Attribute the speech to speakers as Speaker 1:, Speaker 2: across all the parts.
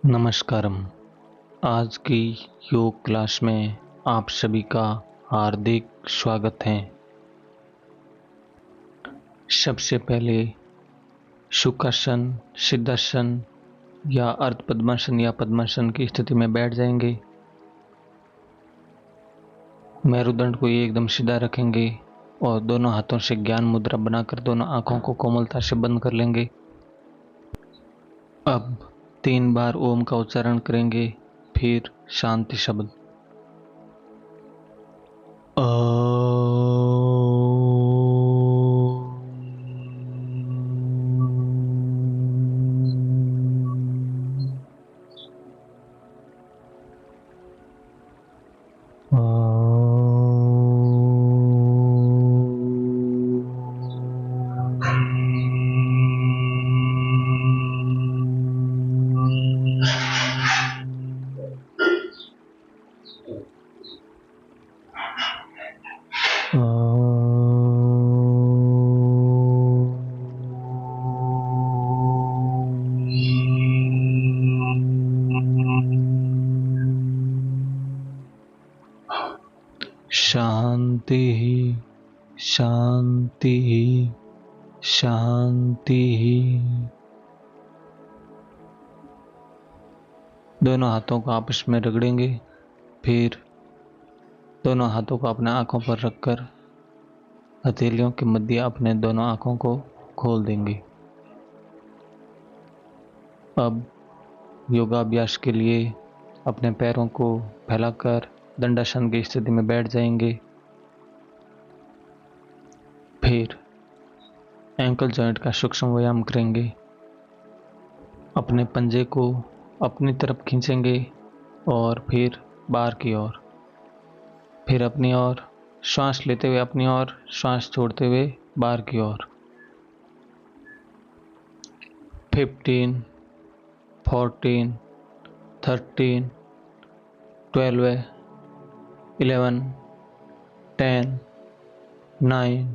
Speaker 1: नमस्कारम। आज की योग क्लास में आप सभी का हार्दिक स्वागत है। सबसे पहले सुखासन, सिद्धासन या अर्ध पद्मासन या पद्मासन की स्थिति में बैठ जाएंगे। मेरुदंड को एकदम सीधा रखेंगे और दोनों हाथों से ज्ञान मुद्रा बनाकर दोनों आंखों को कोमलता से बंद कर लेंगे। अब 3 बार ओम का उच्चारण करेंगे, फिर शांति शब्द शांति शांति शांति। दोनों हाथों को आपस में रगड़ेंगे, फिर दोनों हाथों को अपने आंखों पर रखकर हथेलियों के मध्य अपने दोनों आंखों को खोल देंगे। अब योगाभ्यास के लिए अपने पैरों को फैलाकर दंडासन की स्थिति में बैठ जाएंगे। फिर एंकल जॉइंट का सूक्ष्म व्यायाम करेंगे। अपने पंजे को अपनी तरफ खींचेंगे और फिर बाहर की ओर, फिर अपनी ओर श्वास लेते हुए अपनी ओर, श्वास छोड़ते हुए बाहर की ओर। 15, 14, 13, 12, 11, 10, 9,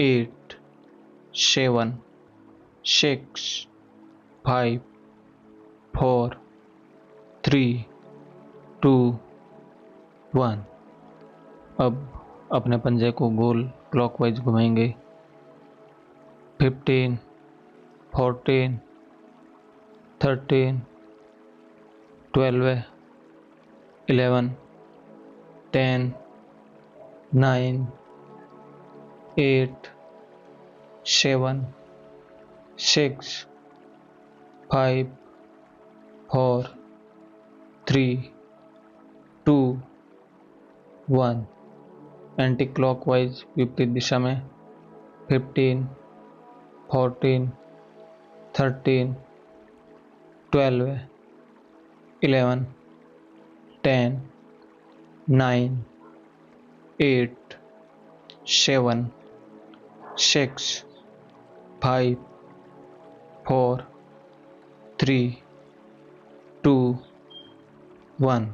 Speaker 1: 8, 7, 6, 5, 4, 3, 2, 1। अब अपने पंजे को गोल क्लॉकवाइज घुमाएंगे। 15, 14, 13, 12, 11, 10, 9, 8, 7, 6, 5, 4, 3, 2, 1। एंटी क्लॉकवाइज विपरीत दिशा में 15, 14, 13, 12, 11, 10, 9, 8, 7, 6, 5, 4, 3, 2, 1।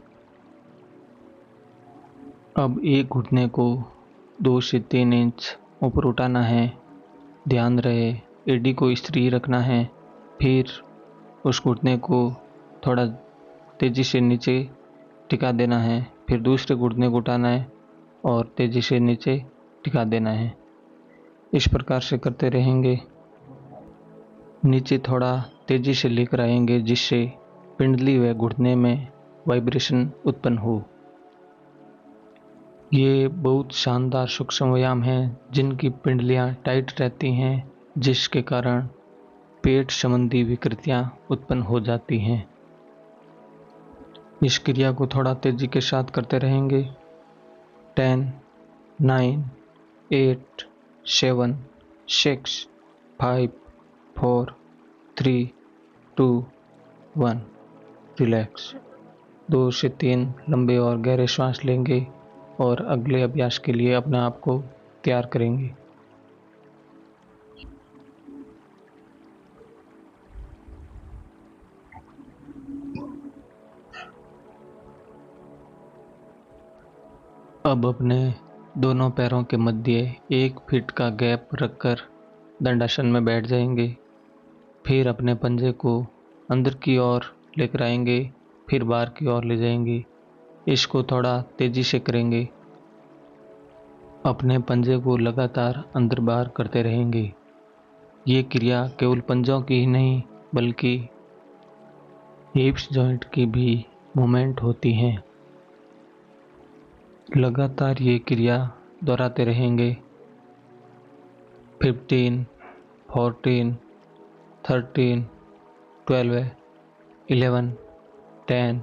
Speaker 1: अब एक घुटने को 2 से 3 इंच ऊपर उठाना है। ध्यान रहे एडी को स्थिर रखना है। फिर उस घुटने को थोड़ा तेजी से नीचे टिका देना है। फिर दूसरे घुटने को उठाना है और तेजी से नीचे टिका देना है। इस प्रकार से करते रहेंगे। नीचे थोड़ा तेजी से लेकर आएंगे जिससे पिंडली व घुटने में वाइब्रेशन उत्पन्न हो। ये बहुत शानदार सूक्ष्म व्यायाम है जिनकी पिंडलियां टाइट रहती हैं, जिसके कारण पेट संबंधी विकृतियां उत्पन्न हो जाती हैं। इस क्रिया को थोड़ा तेजी के साथ करते रहेंगे। 10, 9, 8, 7, 6, 5, 4, 3, 2, 1। रिलैक्स। 2 से 3 लंबे और गहरे श्वास लेंगे और अगले अभ्यास के लिए अपने आप को तैयार करेंगे। अब अपने दोनों पैरों के मध्य 1 फीट का गैप रखकर दंडासन में बैठ जाएंगे। फिर अपने पंजे को अंदर की ओर लेकर आएंगे, फिर बाहर की ओर ले जाएंगे। इसको थोड़ा तेजी से करेंगे। अपने पंजे को लगातार अंदर बाहर करते रहेंगे। ये क्रिया केवल पंजों की ही नहीं बल्कि हिप्स जॉइंट की भी मूवमेंट होती है। लगातार ये क्रिया दोहराते रहेंगे। 15, 14, 13, 12, 11, 10,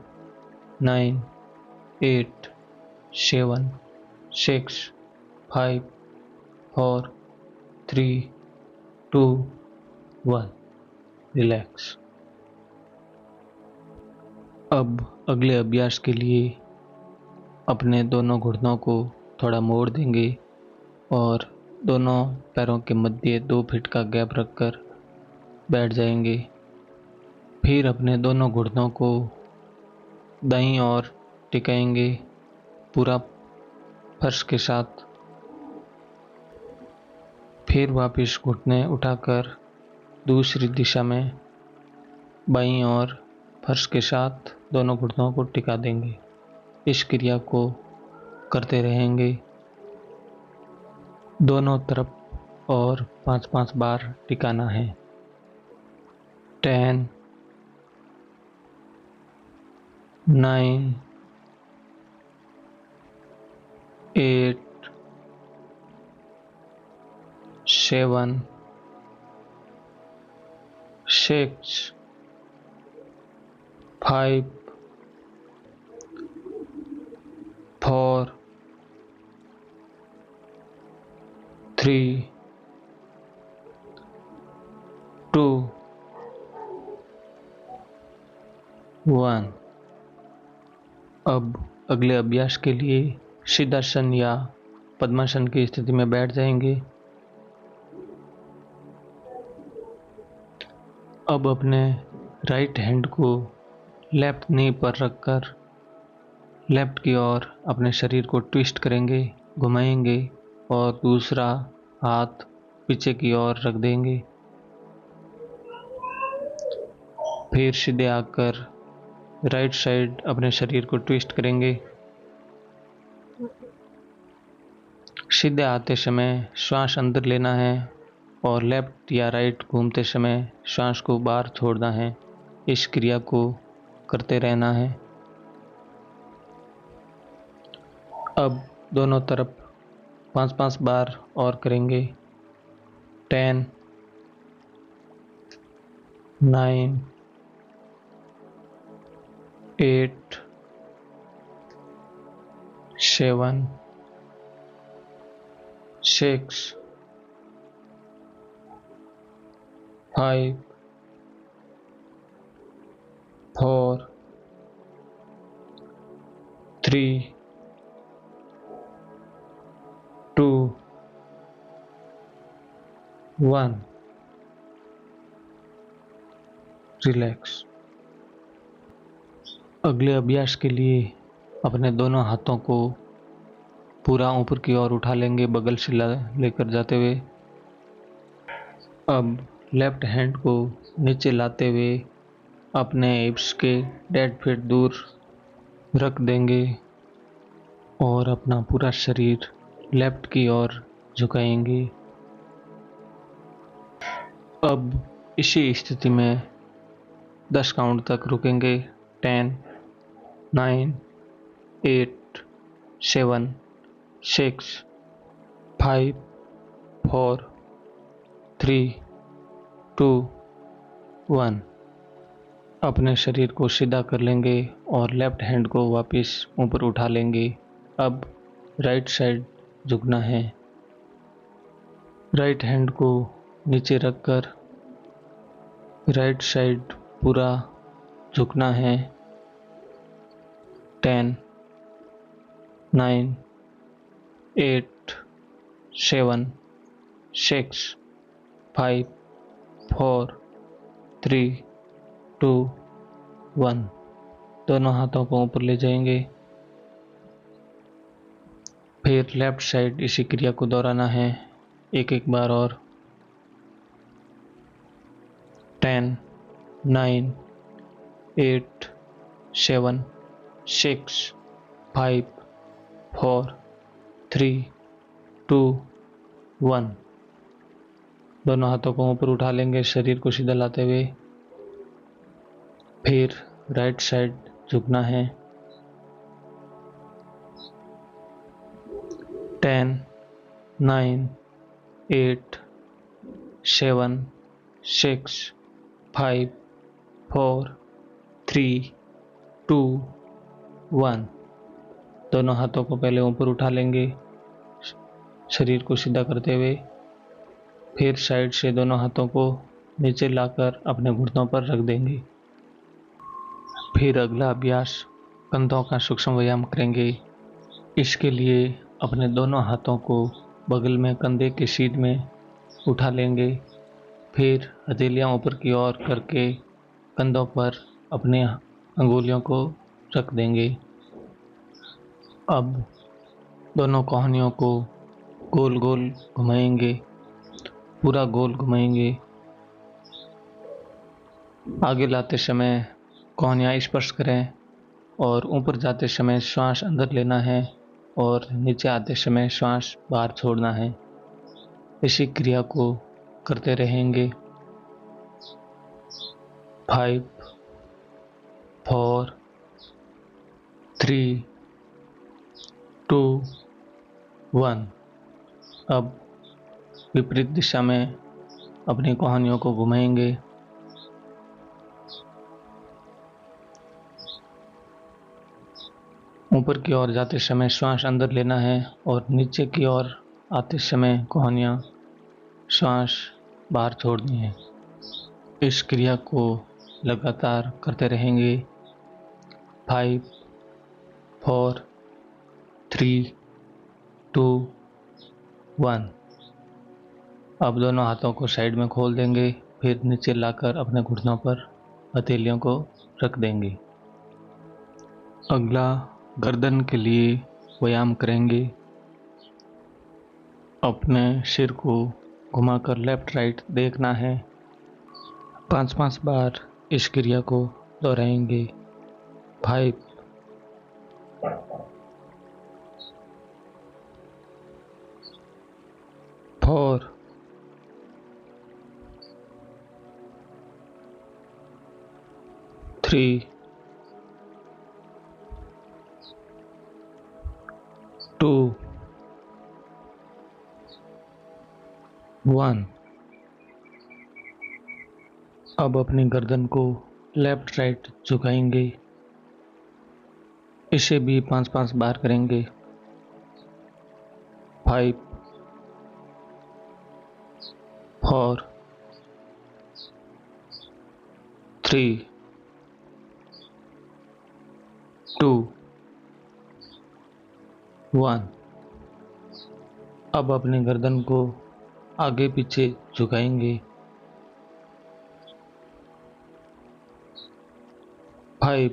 Speaker 1: 9, 8, 7, 6, 5, 4, 3, 2, 1। रिलैक्स। अब अगले अभ्यास के लिए अपने दोनों घुटनों को थोड़ा मोड़ देंगे और दोनों पैरों के मध्य 2 फीट का गैप रखकर बैठ जाएंगे। फिर अपने दोनों घुटनों को दाईं ओर टिकाएंगे पूरा फर्श के साथ। फिर वापस घुटने उठाकर दूसरी दिशा में बाईं ओर फर्श के साथ दोनों घुटनों को टिका देंगे। इस क्रिया को करते रहेंगे दोनों तरफ और 5-5 बार टिकाना है। 10, 9, 8, 7, 6, 5, 4, 3, 2, 1। अब अगले अभ्यास के लिए सिद्धासन या पद्मासन की स्थिति में बैठ जाएंगे। अब अपने राइट हैंड को लेफ्ट नी पर रखकर लेफ्ट की ओर अपने शरीर को ट्विस्ट करेंगे, घुमाएंगे और दूसरा हाथ पीछे की ओर रख देंगे। फिर सीधे आकर राइट साइड अपने शरीर को ट्विस्ट करेंगे। सीधे आते समय श्वास अंदर लेना है और लेफ्ट या राइट घूमते समय श्वास को बाहर छोड़ना है। इस क्रिया को करते रहना है। अब दोनों तरफ 5-5 बार और करेंगे। 10, 9, 8, 7, 6, 5, 4, 3, 2, 1। रिलैक्स। अगले अभ्यास के लिए अपने दोनों हाथों को पूरा ऊपर की ओर उठा लेंगे बगल से लेकर जाते हुए। अब लेफ्ट हैंड को नीचे लाते हुए अपने हिप्स के 1.5 फीट दूर रख देंगे और अपना पूरा शरीर लेफ्ट की ओर झुकाएंगे। अब इसी स्थिति में 10 काउंट तक रुकेंगे। 10, 9, 8, 7, 6, 5, 4, 3, 2, 1। अपने शरीर को सीधा कर लेंगे और लेफ्ट हैंड को वापस ऊपर उठा लेंगे। अब राइट साइड झुकना है। राइट हैंड को नीचे रखकर राइट साइड पूरा झुकना है। 10, 9, 8, 7, 6, 5, 4, 3, 2, 1। दोनों हाथों को ऊपर ले जाएंगे। फिर लेफ्ट साइड इसी क्रिया को दोहराना है एक बार और। 10, 9, 8 7 6 5 4 3 2 1। दोनों हाथों को ऊपर उठा लेंगे, शरीर को सीधा लाते हुए। फिर राइट साइड झुकना है। 10 9 8 7 6 5 4 3 2 1। दोनों हाथों को पहले ऊपर उठा लेंगे, शरीर को सीधा करते हुए। फिर साइड से दोनों हाथों को नीचे लाकर अपने घुटनों पर रख देंगे। फिर अगला अभ्यास कंधों का सूक्ष्म व्यायाम करेंगे। इसके लिए अपने दोनों हाथों को बगल में कंधे के सीध में उठा लेंगे। फिर हथेलियां ऊपर की ओर करके कंधों पर अपने अंगुलियों को रख देंगे। अब दोनों कोहनियों को गोल गोल घुमाएंगे, पूरा गोल घुमाएंगे। आगे लाते समय कोहनियाँ स्पर्श करें और ऊपर जाते समय श्वास अंदर लेना है और नीचे आते समय श्वास बाहर छोड़ना है। इसी क्रिया को करते रहेंगे। 5 4 3 2 1। अब विपरीत दिशा में अपनी कोहनियों को घुमाएंगे। ऊपर की ओर जाते समय श्वास अंदर लेना है और नीचे की ओर आते समय कोहनियाँ श्वास बाहर छोड़नी है। इस क्रिया को लगातार करते रहेंगे। 5 4 3 2 1। अब दोनों हाथों को साइड में खोल देंगे। फिर नीचे लाकर अपने घुटनों पर हथेलियों को रख देंगे। अगला गर्दन के लिए व्यायाम करेंगे। अपने सिर को घुमाकर लेफ्ट राइट देखना है। 5-5 बार इस क्रिया को दोहराएंगे। 5 4 3 2 1। अब अपनी गर्दन को लेफ्ट राइट झुकाएंगे। इसे भी 5-5 बार करेंगे। 5 4 3 2 1। अब अपनी गर्दन को आगे पीछे झुकाएंगे। 5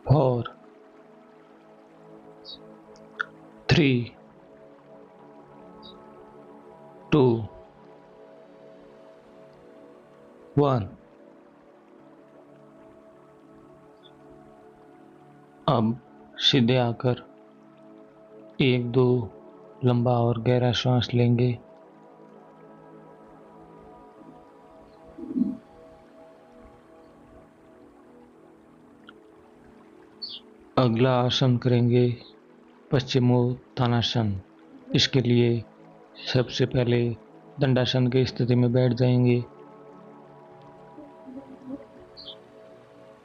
Speaker 1: 4 3 2 1। अब सीधे आकर 1-2 लंबा और गहरा श्वास लेंगे। अगला आसन करेंगे पश्चिमोत्तानासन। इसके लिए सबसे पहले दंडासन की स्थिति में बैठ जाएंगे।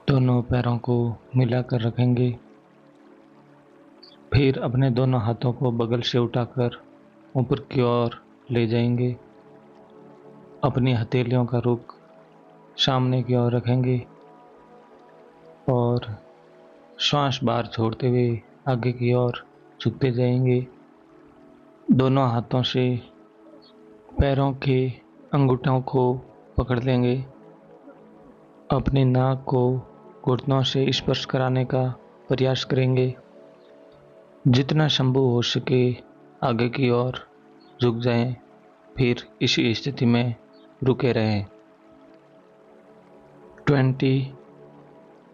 Speaker 1: दोनों पैरों को मिलाकर रखेंगे। फिर अपने दोनों हाथों को बगल से उठाकर ऊपर की ओर ले जाएंगे। अपनी हथेलियों का रुख सामने की ओर रखेंगे और श्वास बाहर छोड़ते हुए आगे की ओर झुकते जाएंगे। दोनों हाथों से पैरों के अंगूठों को पकड़ लेंगे। अपनी नाक को घुटनों से स्पर्श कराने का प्रयास करेंगे। जितना संभव हो सके आगे की ओर झुक जाएं। फिर इसी स्थिति में रुके रहें। 20,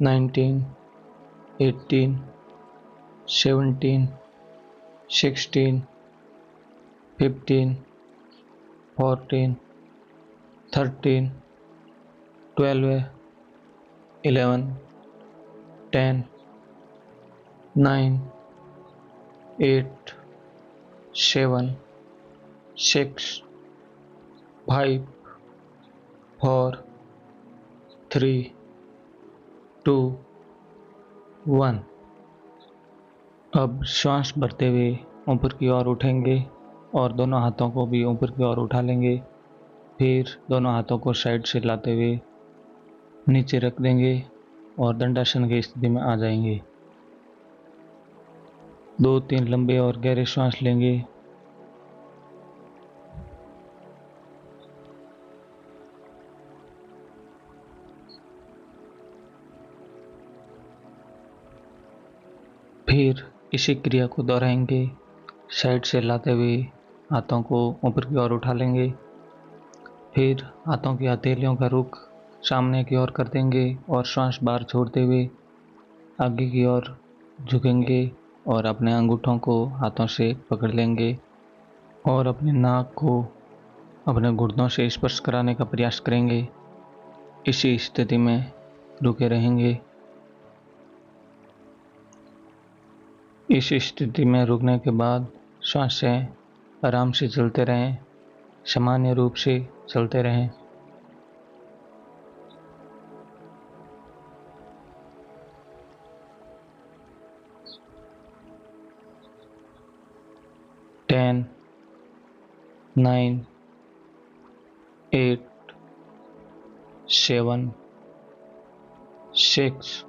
Speaker 1: 19, 18, 17, 16, 15, 14, 13, 12, 11, 10, 9, 8, 7, 6, 5, 4, 3, 2, 1। अब श्वास भरते हुए ऊपर की ओर उठेंगे और दोनों हाथों को भी ऊपर की ओर उठा लेंगे। फिर दोनों हाथों को साइड से लाते हुए नीचे रख देंगे और दंडासन की स्थिति में आ जाएंगे। 2-3 लंबे और गहरे श्वास लेंगे। फिर इसी क्रिया को दोहराएंगे। साइड से लाते हुए हाथों को ऊपर की ओर उठा लेंगे। फिर हाथों की हथेलियों का रुख सामने की ओर कर देंगे और श्वास बाहर छोड़ते हुए आगे की ओर झुकेंगे और अपने अंगूठों को हाथों से पकड़ लेंगे और अपने नाक को अपने घुटनों से स्पर्श कराने का प्रयास करेंगे। इसी स्थिति में रुके रहेंगे। इस स्थिति में रुकने के बाद श्वासें आराम से चलते रहें, सामान्य रूप से चलते रहें। टेन, 9, 8, 7, 6,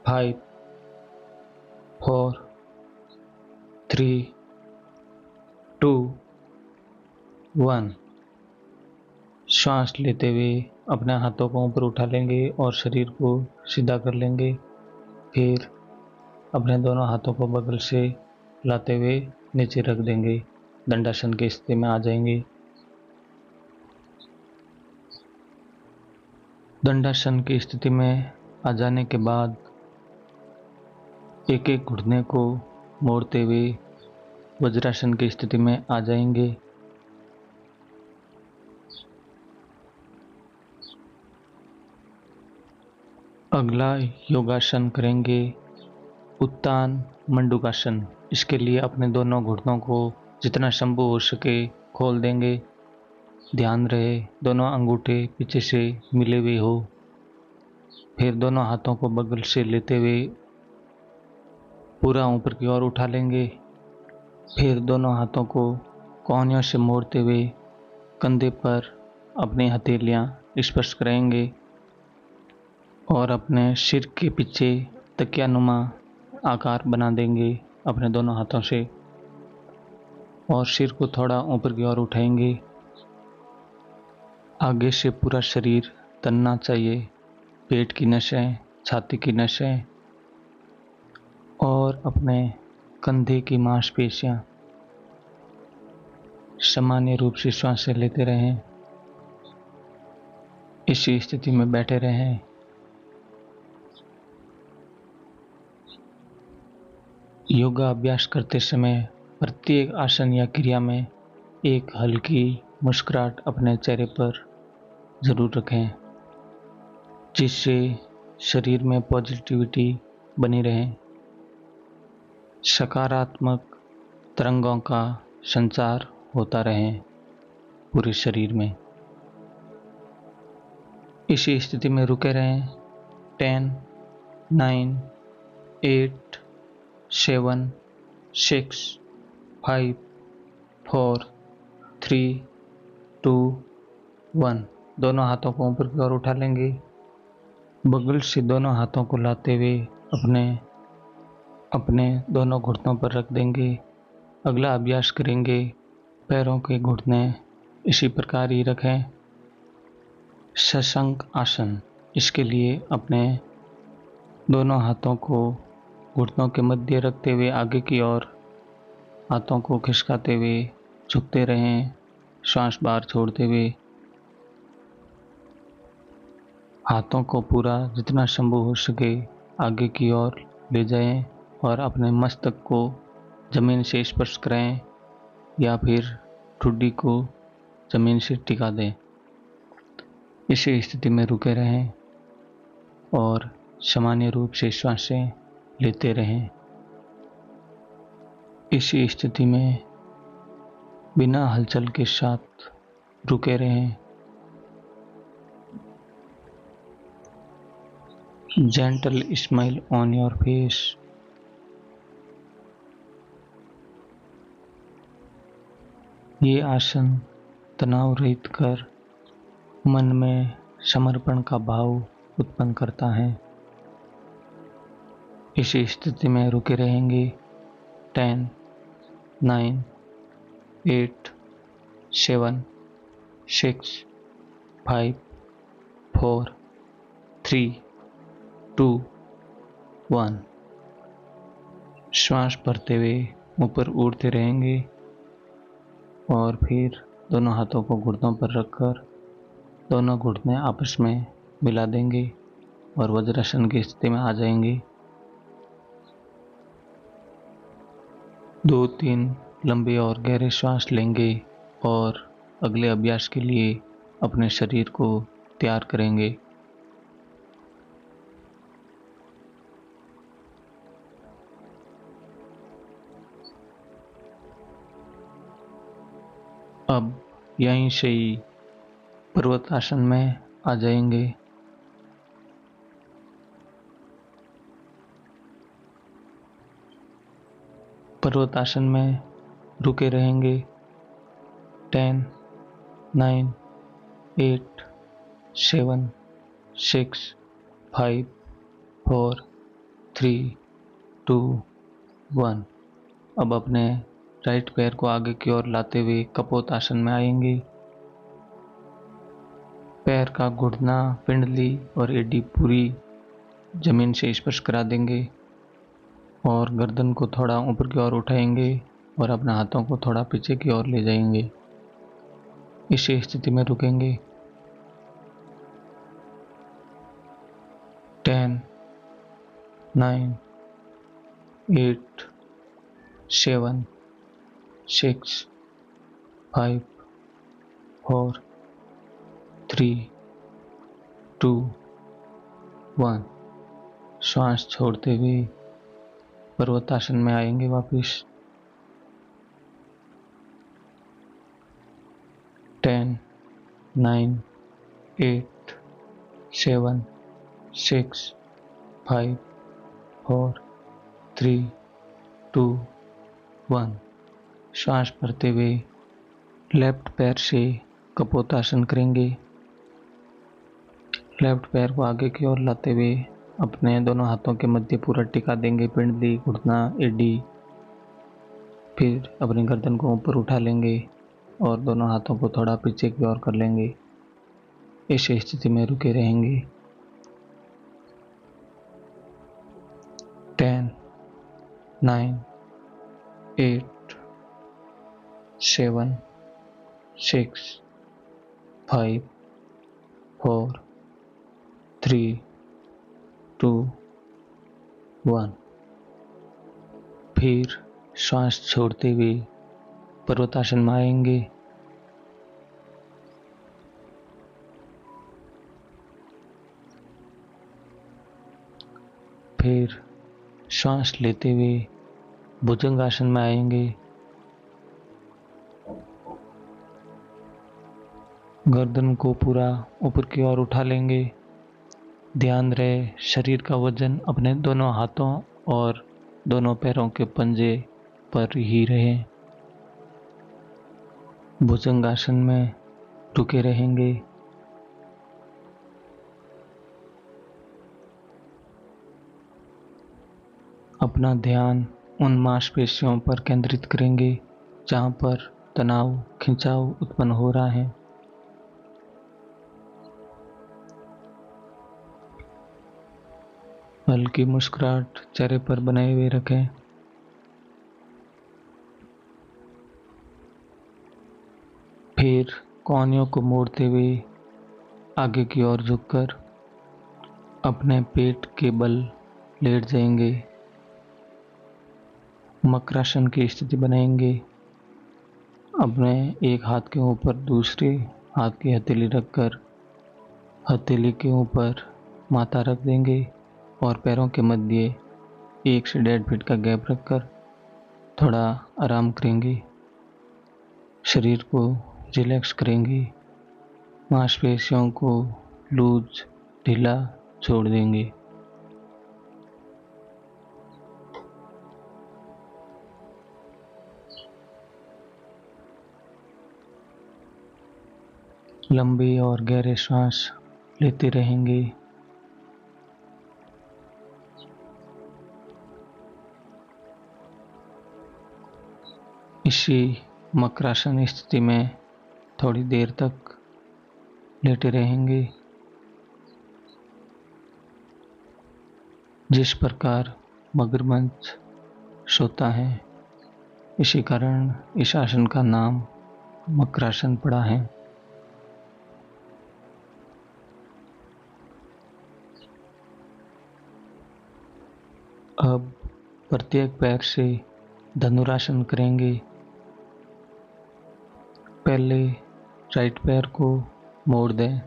Speaker 1: 5, 4, 3, 2, 1। श्वास लेते हुए अपने हाथों को ऊपर उठा लेंगे और शरीर को सीधा कर लेंगे। फिर अपने दोनों हाथों को बगल से लाते हुए नीचे रख देंगे। दंडासन की स्थिति में आ जाएंगे। दंडासन की स्थिति में आ जाने के बाद एक एक घुटने को मोड़ते हुए वज्रासन की स्थिति में आ जाएंगे। अगला योगासन करेंगे उत्तान मंडूकासन। इसके लिए अपने दोनों घुटनों को जितना संभव हो सके खोल देंगे। ध्यान रहे दोनों अंगूठे पीछे से मिले हुए हो। फिर दोनों हाथों को बगल से लेते हुए पूरा ऊपर की ओर उठा लेंगे। फिर दोनों हाथों को कोहनियों से मोड़ते हुए कंधे पर अपनी हथेलियां स्पर्श कराएंगे और अपने सिर के पीछे तकियानुमा आकार बना देंगे अपने दोनों हाथों से और सिर को थोड़ा ऊपर की ओर उठाएंगे। आगे से पूरा शरीर तनना चाहिए। पेट की नसें, छाती की नसें और अपने कंधे की मांसपेशियां सामान्य रूप से श्वासें लेते रहें। इसी स्थिति में बैठे रहें। योगा अभ्यास करते समय प्रत्येक आसन या क्रिया में एक हल्की मुस्कुराहट अपने चेहरे पर जरूर रखें, जिससे शरीर में पॉजिटिविटी बनी रहे, सकारात्मक तरंगों का संचार होता रहे पूरे शरीर में। इसी स्थिति में रुके रहें। 10, 9, 8, 7, 6, 5, 4, 3, 2, 1। दोनों हाथों को ऊपर की ओर उठा लेंगे। बगल से दोनों हाथों को लाते हुए अपने दोनों घुटनों पर रख देंगे। अगला अभ्यास करेंगे पैरों के घुटने इसी प्रकार ही रखें। शशंक आसन। इसके लिए अपने दोनों हाथों को घुटनों के मध्य रखते हुए आगे की ओर हाथों को खिसकाते हुए झुकते रहें, श्वास बाहर छोड़ते हुए। हाथों को पूरा जितना संभव हो सके आगे की ओर ले जाएं और अपने मस्तक को जमीन से स्पर्श कराएं या फिर ठुड्डी को जमीन से टिका दें। इसी स्थिति में रुके रहें और सामान्य रूप से सांसें लेते रहें। इसी स्थिति में बिना हलचल के साथ रुके रहें। Gentle smile on your face. ये आसन तनाव रहित कर मन में समर्पण का भाव उत्पन्न करता है। इस स्थिति में रुके रहेंगे 10, 9, 8, 7, 6, 5, 4, 3, 2, 1। श्वास भरते हुए ऊपर उड़ते रहेंगे और फिर दोनों हाथों को घुटनों पर रखकर दोनों घुटने आपस में मिला देंगे और वज्रासन की स्थिति में आ जाएंगे। 2-3 लंबे और गहरे श्वास लेंगे और अगले अभ्यास के लिए अपने शरीर को तैयार करेंगे। अब यहीं से ही पर्वत आसन में आ जाएंगे। पर्वत आसन में रुके रहेंगे 10, 9, 8, 7, 6, 5, 4, 3, 2, 1। अब अपने राइट पैर को आगे की ओर लाते हुए कपोत आसन में आएंगे। पैर का घुटना, पिंडली और एडी पूरी जमीन से स्पर्श करा देंगे और गर्दन को थोड़ा ऊपर की ओर उठाएंगे और अपने हाथों को थोड़ा पीछे की ओर ले जाएंगे। इस स्थिति में रुकेंगे। 10, 9, 8, 7, 6, 5, 4, 3, 2, 1। श्वास छोड़ते हुए पर्वतासन में आएंगे वापिस। 10, 9, 8, 7, 6, 5, 4, 3, 2, 1। श्वास भरते हुए लेफ्ट पैर से कपोतासन करेंगे। लेफ्ट पैर को आगे की ओर लाते हुए अपने दोनों हाथों के मध्य पूरा टिका देंगे, पिंडली, घुटना, एडी। फिर अपनी गर्दन को ऊपर उठा लेंगे और दोनों हाथों को थोड़ा पीछे की ओर कर लेंगे। इस स्थिति में रुके रहेंगे। 10, 9, 8, 7, 6, 5, 4, 3, 2, 1। फिर श्वास छोड़ते हुए पर्वतासन में आएंगे। फिर श्वास लेते हुए भुजंगासन में आएंगे। गर्दन को पूरा ऊपर की ओर उठा लेंगे। ध्यान रहे शरीर का वजन अपने दोनों हाथों और दोनों पैरों के पंजे पर ही रहे। भुजंगासन में रुके रहेंगे। अपना ध्यान उन मांसपेशियों पर केंद्रित करेंगे जहां पर तनाव, खिंचाव उत्पन्न हो रहा है। हल्की मुस्कुराहट चेहरे पर बनाए हुए रखें। फिर कोहनियों को मोड़ते हुए आगे की ओर झुककर अपने पेट के बल लेट जाएंगे। मकरासन की स्थिति बनाएंगे। अपने एक हाथ के ऊपर दूसरे हाथ की हथेली रखकर हथेली के ऊपर माथा रख देंगे और पैरों के मध्य 1 से 1.5 फीट का गैप रखकर थोड़ा आराम करेंगे। शरीर को रिलैक्स करेंगे। मांसपेशियों को लूज ढीला छोड़ देंगे। लंबी और गहरे सांस लेते रहेंगे। इसी मकरासन स्थिति में थोड़ी देर तक लेटे रहेंगे। जिस प्रकार मगरमच्छ सोता है, इसी कारण इस आसन का नाम मकरासन पड़ा है। अब प्रत्येक पैर से धनुरासन करेंगे। पहले राइट पैर को मोड़ दें,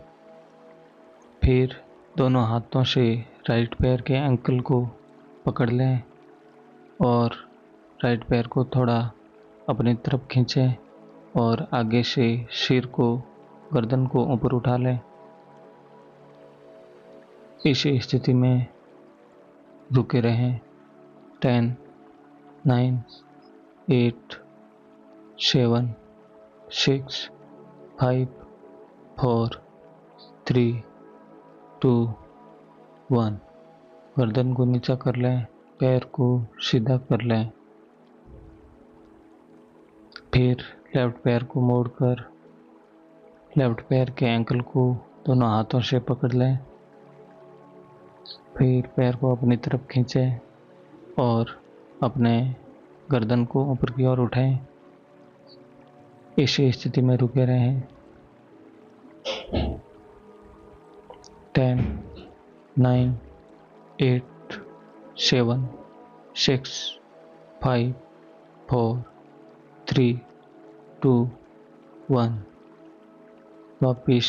Speaker 1: फिर दोनों हाथों से राइट पैर के एंकल को पकड़ लें और राइट पैर को थोड़ा अपनी तरफ खींचें और आगे से सिर को, गर्दन को ऊपर उठा लें। इस स्थिति में रुके रहें। 10, 9, 8, 7, 6, 5, 4, 3, 2, 1। गर्दन को नीचा कर लें, पैर को सीधा कर लें। फिर लेफ्ट पैर को मोड़कर लेफ्ट पैर के एंकल को दोनों हाथों से पकड़ लें। फिर पैर को अपनी तरफ खींचें और अपने गर्दन को ऊपर की ओर उठाएं। इस स्थिति में रुके रहें। 10, 9, 8, 7, 6, 5, 4, 3, 2, 1। वापिस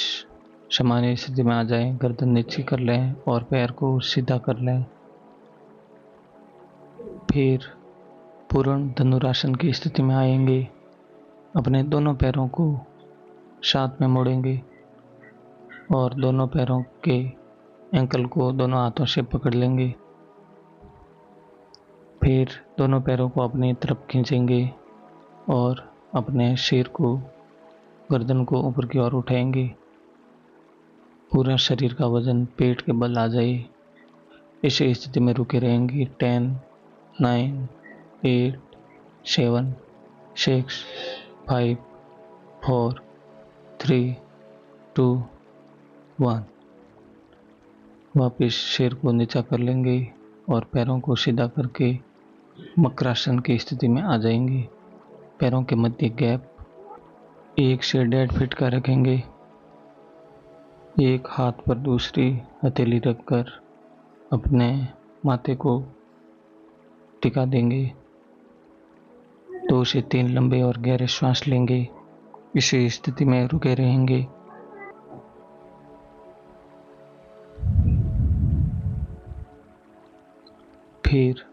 Speaker 1: सामान्य स्थिति में आ जाएं। गर्दन नीचे कर लें और पैर को सीधा कर लें। फिर पूर्ण धनुरासन की स्थिति में आएंगे। अपने दोनों पैरों को साथ में मोड़ेंगे और दोनों पैरों के एंकल को दोनों हाथों से पकड़ लेंगे। फिर दोनों पैरों को अपनी तरफ खींचेंगे और अपने सिर को, गर्दन को ऊपर की ओर उठाएंगे। पूरा शरीर का वजन पेट के बल आ जाए। इस स्थिति में रुके रहेंगे। 10, 9, 8, 7, 6, 5, 4, 3, 2, 1। वापिस सिर को नीचा कर लेंगे और पैरों को सीधा करके मकरासन की स्थिति में आ जाएंगे। पैरों के मध्य गैप 1 से 1.5 फीट का रखेंगे। एक हाथ पर दूसरी हथेली रखकर अपने माथे को टिका देंगे। 2 से 3 लंबे और गहरे श्वास लेंगे। इसी स्थिति में रुके रहेंगे। फिर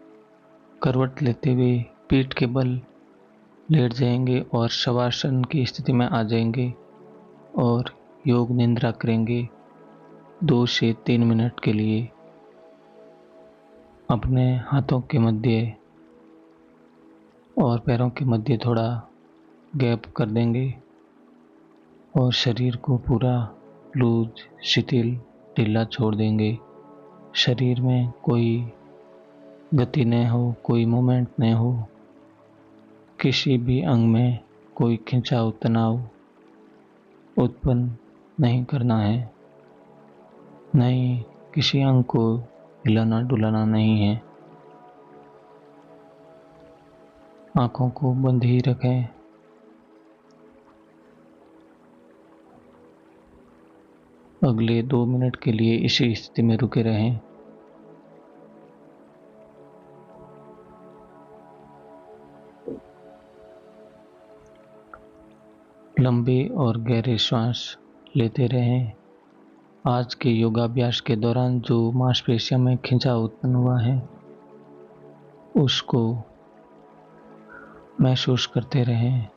Speaker 1: करवट लेते हुए पीठ के बल लेट जाएंगे और शवासन की स्थिति में आ जाएंगे और योग निद्रा करेंगे 2 से 3 मिनट के लिए। अपने हाथों के मध्य और पैरों के मध्य थोड़ा गैप कर देंगे और शरीर को पूरा लूज, शिथिल, ढीला छोड़ देंगे। शरीर में कोई गति न हो, कोई मूवमेंट न हो। किसी भी अंग में कोई खिंचाव, तनाव उत्पन्न नहीं करना है। नहीं, किसी अंग को हिलाना डुलाना नहीं है। आंखों को बंद ही रखें। अगले 2 मिनट के लिए इसी स्थिति में रुके रहें। लंबे और गहरे श्वास लेते रहें। आज के योगाभ्यास के दौरान जो मांसपेशियों में खिंचाव उत्पन्न हुआ है उसको महसूस करते रहें।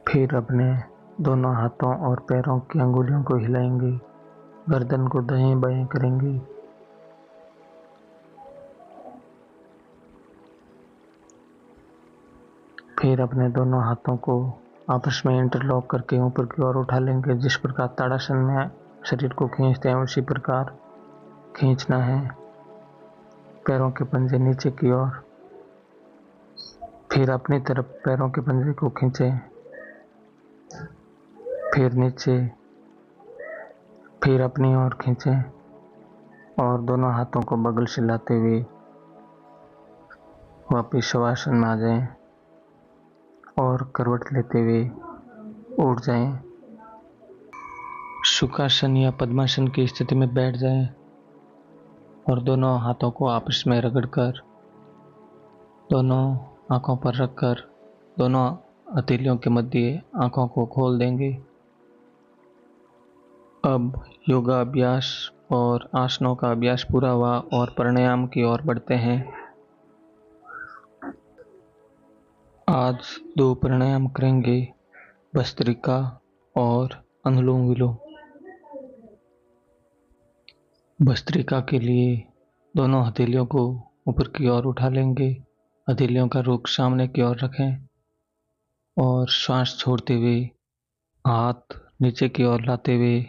Speaker 1: फिर अपने दोनों हाथों और पैरों की अंगुलियों को हिलाएंगे, गर्दन को दाएं बाएं करेंगे। फिर अपने दोनों हाथों को आपस में इंटरलॉक करके ऊपर की ओर उठा लेंगे। जिस प्रकार ताड़ासन में शरीर को खींचते हैं उसी प्रकार खींचना है। पैरों के पंजे नीचे की ओर, फिर अपनी तरफ पैरों के पंजे को खींचें, फिर नीचे, फिर अपनी ओर खींचें और दोनों हाथों को बगल से लाते हुए वापिस शवासन में आ जाएं और करवट लेते हुए उठ जाएं। सुखासन या पद्मासन की स्थिति में बैठ जाएं और दोनों हाथों को आपस में रगड़कर दोनों आंखों पर रखकर दोनों हथेलियों के मध्य आंखों को खोल देंगे। अब योगा अभ्यास और आसनों का अभ्यास पूरा हुआ और प्राणायाम की ओर बढ़ते हैं। आज 2 प्राणायाम करेंगे, भस्त्रिका और अनुलोम विलोम। भस्त्रिका के लिए दोनों हथेलियों को ऊपर की ओर उठा लेंगे, हथेलियों का रुख सामने की ओर रखें और श्वास छोड़ते हुए हाथ नीचे की ओर लाते हुए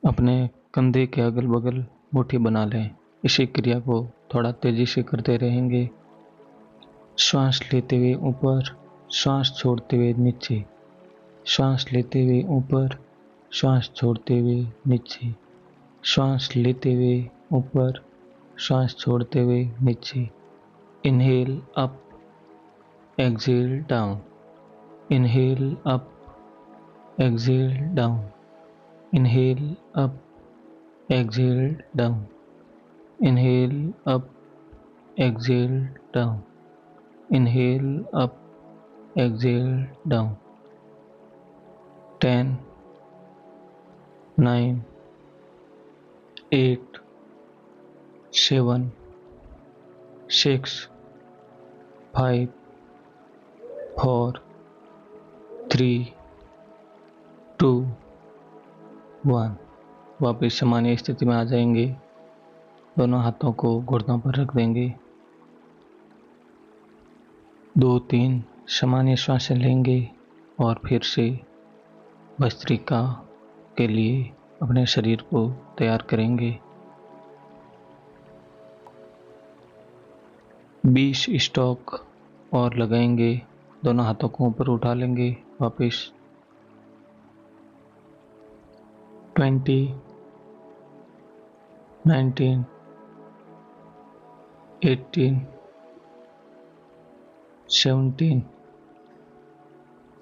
Speaker 1: अपने कंधे के अगल बगल मुट्ठी बना लें। इसी क्रिया को थोड़ा तेजी से करते रहेंगे। श्वास लेते हुए ऊपर, श्वास छोड़ते हुए नीचे, श्वास लेते हुए ऊपर, श्वास छोड़ते हुए नीचे, श्वास लेते हुए ऊपर, श्वास छोड़ते हुए नीचे। Inhale up, exhale down, inhale up, exhale down, inhale up, exhale down, inhale up, exhale down, inhale up, exhale down. 10, 9, 8, 7, 6, 5, 4, 3, 2, 1। वापिस सामान्य स्थिति में आ जाएंगे। दोनों हाथों को घुटनों पर रख देंगे। 2-3 सामान्य श्वासें लेंगे और फिर से भस्त्रिका के लिए अपने शरीर को तैयार करेंगे। 20 स्टॉक और लगाएंगे दोनों हाथों को ऊपर उठा लेंगे वापस। 20, 19, 18, 17,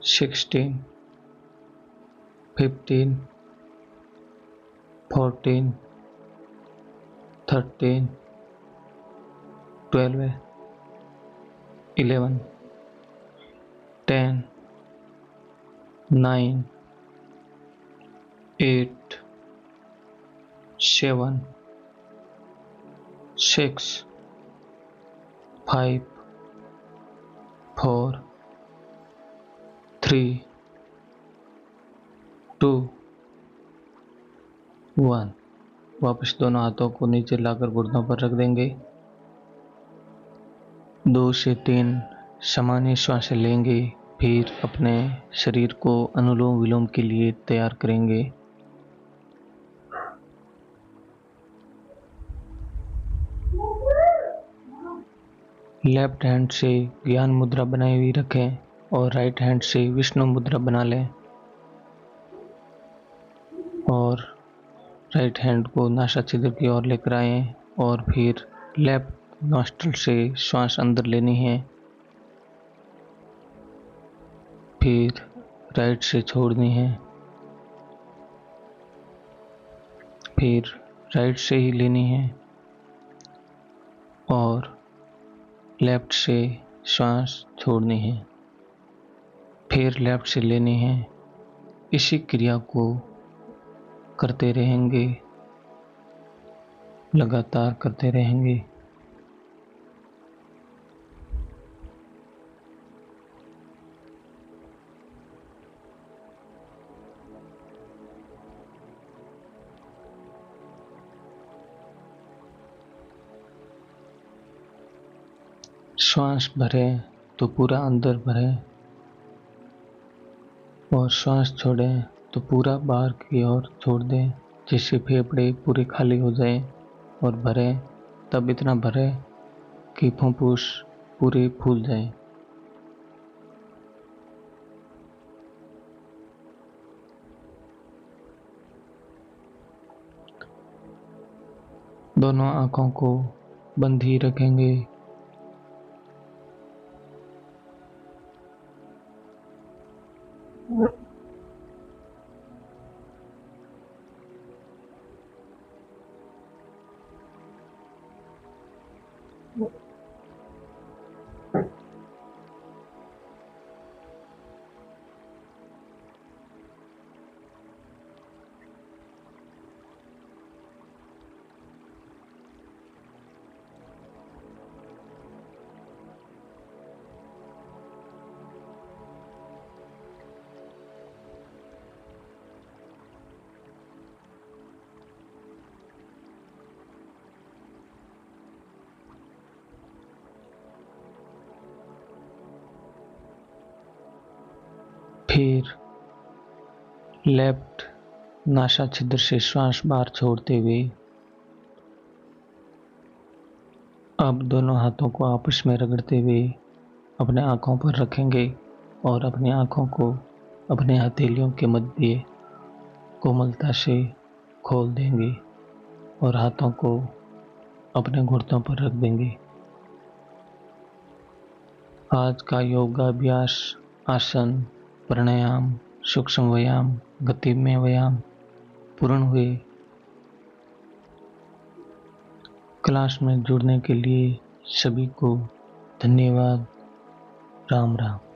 Speaker 1: 16, 15, 14, 13, 12, 11, 10, 9, 8, 7, 6, 5, 4, 3, 2, 1। वापस दोनों हाथों को नीचे लाकर घुटनों पर रख देंगे। 2 से 3 सामान्य श्वास लेंगे, फिर अपने शरीर को अनुलोम विलोम के लिए तैयार करेंगे। लेफ्ट हैंड से ज्ञान मुद्रा बनाई हुई रखें और राइट हैंड से विष्णु मुद्रा बना लें और राइट हैंड को नासा छिद्र की ओर लेकर आएं और फिर लेफ्ट नॉस्ट्रल से श्वास अंदर लेनी है, फिर राइट से छोड़नी है, फिर राइट से ही लेनी है और लेफ्ट से श्वास छोड़नी है, फिर लेफ्ट से लेनी है। इसी क्रिया को करते रहेंगे, लगातार करते रहेंगे। श्वास भरें तो पूरा अंदर भरें और श्वास छोड़ें तो पूरा बाहर की ओर छोड़ दें, जिससे फेफड़े पूरे खाली हो जाएं। और भरें तब इतना भरें कि फुफ्फुस पूरे फूल जाएं। दोनों आँखों को बंद ही रखेंगे। फिर लेफ्ट नासा छिद्र से श्वास बाहर छोड़ते हुए अब दोनों हाथों को आपस में रगड़ते हुए अपने आँखों पर रखेंगे और अपनी आँखों को अपने हथेलियों के मध्य कोमलता से खोल देंगे और हाथों को अपने घुटनों पर रख देंगे। आज का योगाभ्यास, आसन, प्राणायाम, सूक्ष्म व्यायाम, गतिमय व्यायाम पूर्ण हुए। क्लास में जुड़ने के लिए सभी को धन्यवाद। राम राम।